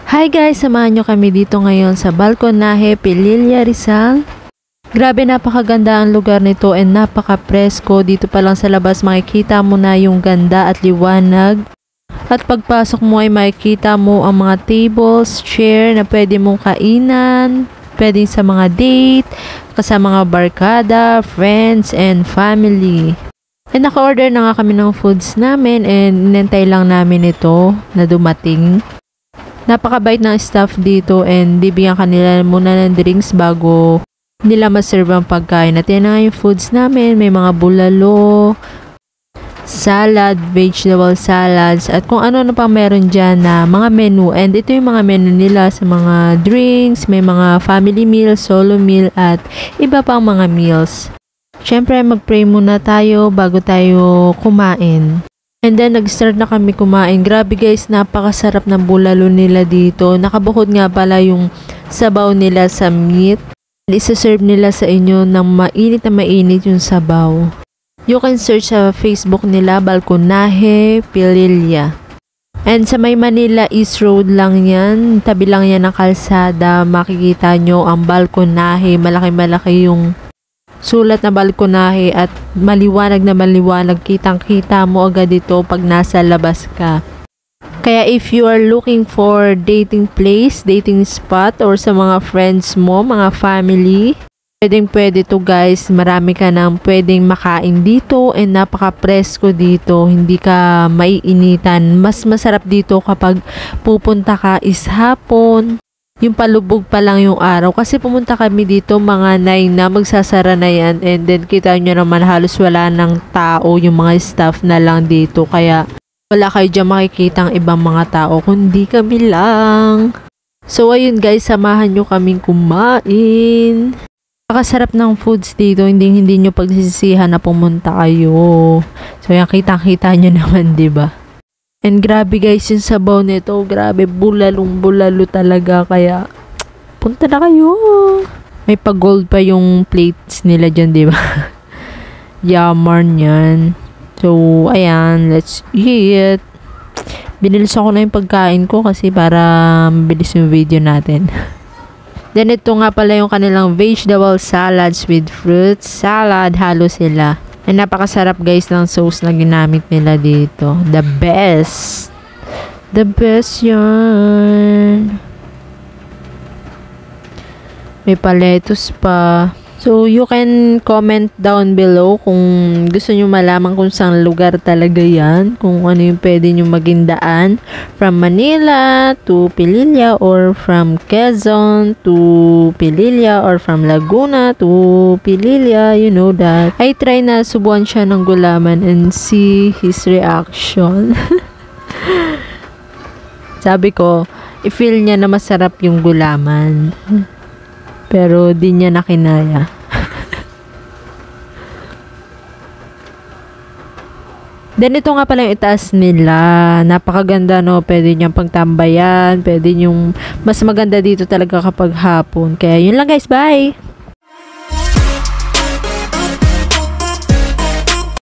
Hi guys, samahan nyo kami dito ngayon sa Balconaje, Pililla, Rizal. Grabe, napakaganda ang lugar nito and napaka-presko. Dito pa lang sa labas makikita mo na yung ganda at liwanag. At pagpasok mo ay makikita mo ang mga tables, chair na pwede mong kainan, pwedeng sa mga date, kasama mga barkada, friends, and family. And naka-order na nga kami ng foods namin and inantay lang namin ito na dumating. Napakabait ng staff dito and bibigyan kanila muna ng drinks bago nila maserve ang pagkain. At yan na nga yung foods namin. May mga bulalo, salad, vegetable salads, at kung ano na pang meron dyan na mga menu. And ito yung mga menu nila sa mga drinks, may mga family meal, solo meal, at iba pang mga meals. Syempre, mag-pray muna tayo bago tayo kumain. And then, nag-start na kami kumain. Grabe guys, napakasarap ng bulalo nila dito. Nakabukod nga pala yung sabaw nila sa meat. Isa-serve nila sa inyo ng mainit na mainit yung sabaw. You can search sa Facebook nila, Balconaje, Pililla. And sa May Manila East Road lang yan. Tabi lang yan ng kalsada. Makikita nyo ang Balconaje. Malaki-malaki yung sulat na Balconaje at maliwanag na maliwanag, kitang-kita mo agad ito pag nasa labas ka. Kaya if you are looking for dating place, dating spot, or sa mga friends mo, mga family, pwedeng-pwede to guys. Marami ka nang pwedeng makain dito and napaka-presko dito. Hindi ka maiinitan. Mas masarap dito kapag pupunta ka is hapon. Yung palubog pa lang yung araw. Kasi pumunta kami dito mga 9 na, magsasara na yan. And then kita nyo naman halos wala ng tao, yung mga staff na lang dito. Kaya wala kayo dyan makikita ang ibang mga tao, kundi kami lang. So ayun guys, samahan nyo kaming kumain. Pakasarap ng foods dito, hindi nyo pagsisisihan na pumunta kayo. So yan, kitang-kita nyo naman, diba? And grabe guys, yung sabaw nito, grabe, bulalong-bulalo talaga, kaya punta na kayo. May pag-gold pa yung plates nila dyan, diba? Yaman yan. So, ayan, let's eat. Binilis ako na yung pagkain ko kasi para mabilis yung video natin. Then, ito nga pala yung kanilang vegetable salads with fruits. Salad, halo sila. And napakasarap guys ng sauce na ginamit nila dito. The best. The best yan. May paletos pa. So, you can comment down below kung gusto nyo malaman kung saan lugar talaga yan. Kung ano yung pwede nyo maging daan. From Manila to Pililla, or from Quezon to Pililla, or from Laguna to Pililla. You know that. I try na subuan siya ng gulaman and see his reaction. Sabi ko, i-feel niya na masarap yung gulaman. Pero di niya nakinaya. Then ito nga pala yung itaas nila. Napakaganda, no? Pwede niyang pagtambayan. Pwede yung mas maganda dito talaga kapag hapon. Kaya yun lang guys. Bye!